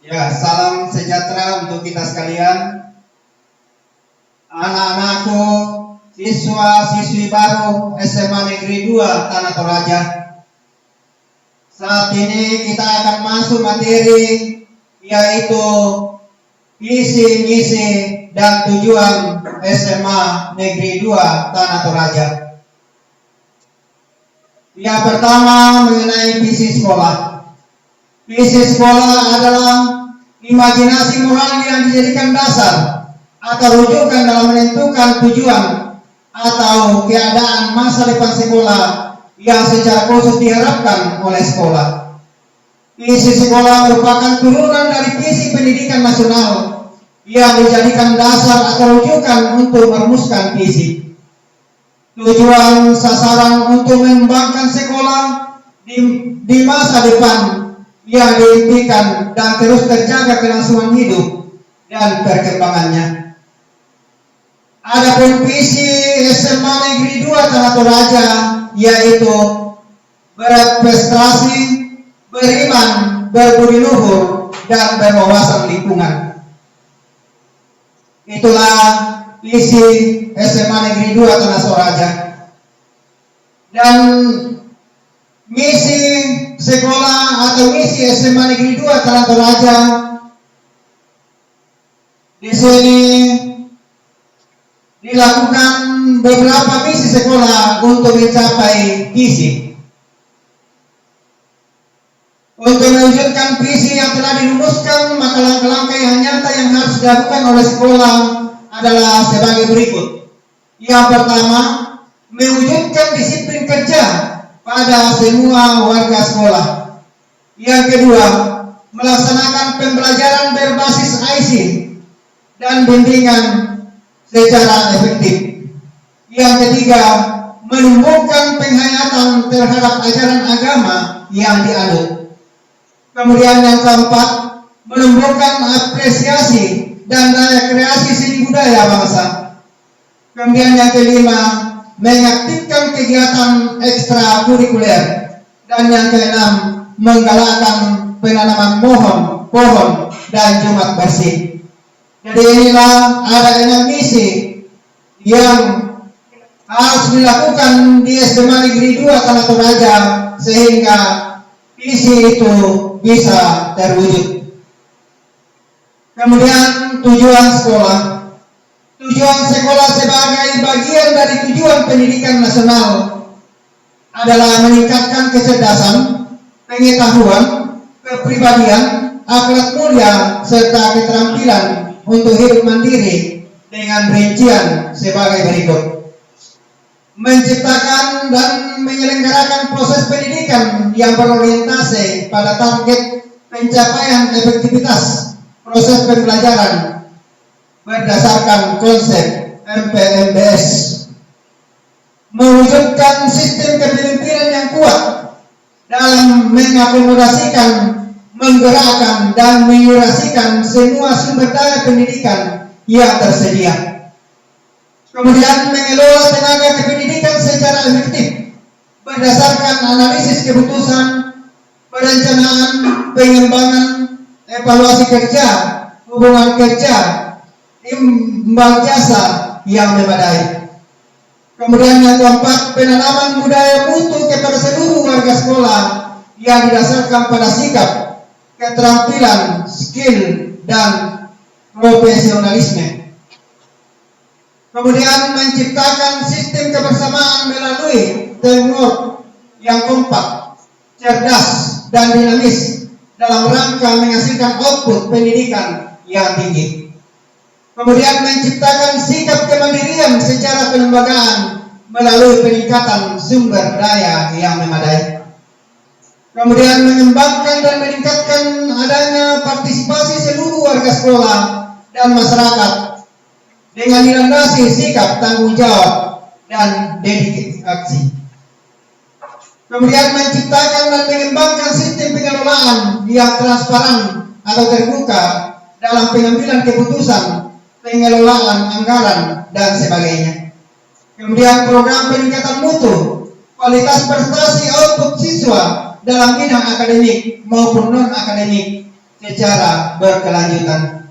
Ya, salam sejahtera untuk kita sekalian. Anak-anakku, siswa-siswi baru SMA Negeri 2 Tanah Toraja. Saat ini kita akan masuk materi, yaitu visi-misi dan tujuan SMA Negeri 2 Tanah Toraja. Yang pertama mengenai visi sekolah. Visi sekolah adalah imajinasi moral yang dijadikan dasar atau rujukan dalam menentukan tujuan atau keadaan masa depan sekolah yang secara khusus diharapkan oleh sekolah. Visi sekolah merupakan turunan dari visi pendidikan nasional yang dijadikan dasar atau rujukan untuk merumuskan visi. Tujuan sasaran untuk mengembangkan sekolah di masa depan yang diimpikan dan terus terjaga kelangsungan hidup dan perkembangannya. Adapun visi SMA Negeri 2 Tanah Toraja yaitu berprestasi, beriman, berbudi luhur, dan berwawasan lingkungan. Itulah visi SMA Negeri 2 Tanah Toraja. Dan misi sekolah atau misi SMA Negeri 2 Tanah Toraja di sini dilakukan beberapa misi sekolah untuk mencapai visi. Untuk mewujudkan visi yang telah dirumuskan, maka langkah-langkah yang nyata yang harus dilakukan oleh sekolah adalah sebagai berikut. Yang pertama, mewujudkan disiplin kerja pada semua warga sekolah. Yang kedua, melaksanakan pembelajaran berbasis IC dan bimbingan secara efektif. Yang ketiga, menumbuhkan penghayatan terhadap ajaran agama yang dianut. Kemudian yang keempat, menumbuhkan apresiasi dan daya kreasi seni budaya bangsa. Kemudian yang kelima, mengaktifkan kegiatan ekstrakurikuler. Dan yang keenam, menggalakkan penanaman pohon dan Jumat bersih. Jadi inilah ada 6 misi yang harus dilakukan di SMA Negeri 2 Tanah Toraja sehingga visi itu bisa terwujud. Kemudian tujuan sekolah. Tujuan sekolah sebagai bagian dari tujuan pendidikan nasional adalah meningkatkan kecerdasan, pengetahuan, kepribadian, akhlak mulia, serta keterampilan untuk hidup mandiri dengan rincian sebagai berikut. Menciptakan dan menyelenggarakan proses pendidikan yang berorientasi pada target pencapaian efektivitas proses pembelajaran berdasarkan konsep MPMBS. Mewujudkan sistem kepemimpinan yang kuat dalam mengakomodasikan, menggerakkan, dan menyurasikan semua sumber daya pendidikan yang tersedia. Kemudian mengelola tenaga kependidikan secara efektif berdasarkan analisis keputusan, perencanaan, pengembangan, evaluasi kerja, hubungan kerja, imbal jasa yang memadai. Kemudian yang keempat, penanaman budaya mutu kepada seluruh warga sekolah yang didasarkan pada sikap, keterampilan, skill, dan profesionalisme. Kemudian menciptakan sistem kebersamaan melalui teamwork yang kompak, cerdas, dan dinamis dalam rangka menghasilkan output pendidikan yang tinggi. Kemudian menciptakan sikap kemandirian secara kelembagaan melalui peningkatan sumber daya yang memadai. Kemudian mengembangkan dan meningkatkan adanya partisipasi seluruh warga sekolah dan masyarakat dengan dilandasi sikap tanggung jawab dan dedikasi. Kemudian menciptakan dan mengembangkan sistem pengelolaan yang transparan atau terbuka dalam pengambilan keputusan, pengelolaan anggaran, dan sebagainya. Kemudian program peningkatan mutu, kualitas prestasi output siswa dalam bidang akademik maupun non-akademik secara berkelanjutan.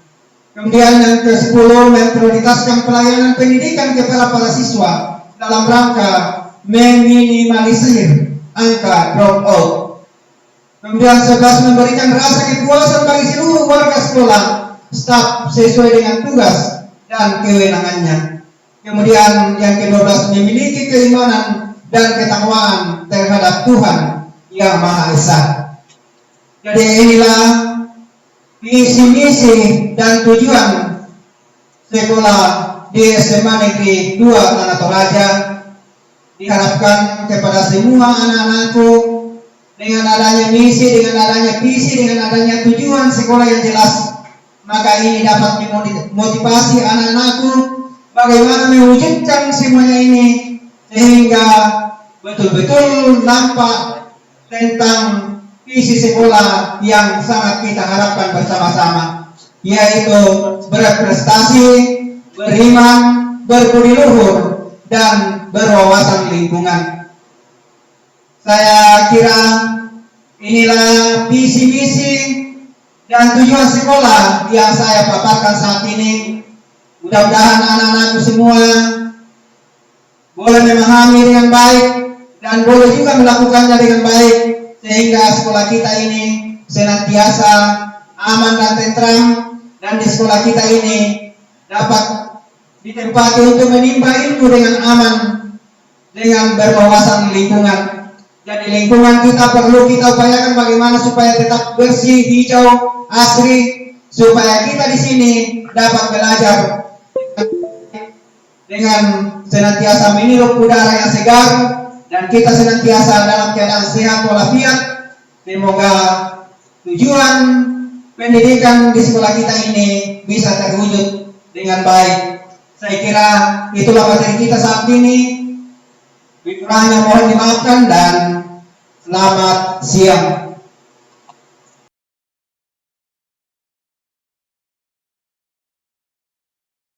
Kemudian yang ke-10, memprioritaskan pelayanan pendidikan kepada para siswa dalam rangka meminimalisir angka dropout. Kemudian 11, memberikan rasa kepuasan bagi seluruh warga sekolah, staf sesuai dengan tugas dan kewenangannya. Kemudian yang ke-12, memiliki keimanan dan ketakwaan terhadap Tuhan Yang Maha Esa. Jadi inilah visi misi dan tujuan sekolah di SMA Negeri 2 Tanah Toraja. Diharapkan kepada semua anak-anakku, dengan adanya misi, dengan adanya visi, dengan adanya tujuan sekolah yang jelas, maka ini dapat memotivasi anak-anakku bagaimana mewujudkan semuanya ini sehingga betul-betul nampak tentang visi sekolah yang sangat kita harapkan bersama-sama, yaitu berprestasi, beriman, berbudi luhur, dan berwawasan lingkungan. Saya kira inilah visi misi dan tujuan sekolah yang saya paparkan saat ini. Mudah-mudahan anak-anakku semua boleh memahami dengan baik dan boleh juga melakukannya dengan baik, sehingga sekolah kita ini senantiasa aman dan tentram, dan di sekolah kita ini dapat ditempati untuk menimba ilmu dengan aman, dengan berwawasan lingkungan. Jadi lingkungan kita perlu kita upayakan bagaimana supaya tetap bersih, hijau, asri, supaya kita di sini dapat belajar dengan senantiasa menghirup udara yang segar, dan kita senantiasa dalam keadaan sehat walafiat. Semoga tujuan pendidikan di sekolah kita ini bisa terwujud dengan baik. Saya kira itulah materi kita saat ini. Kurangnya mohon dimaafkan dan selamat siang.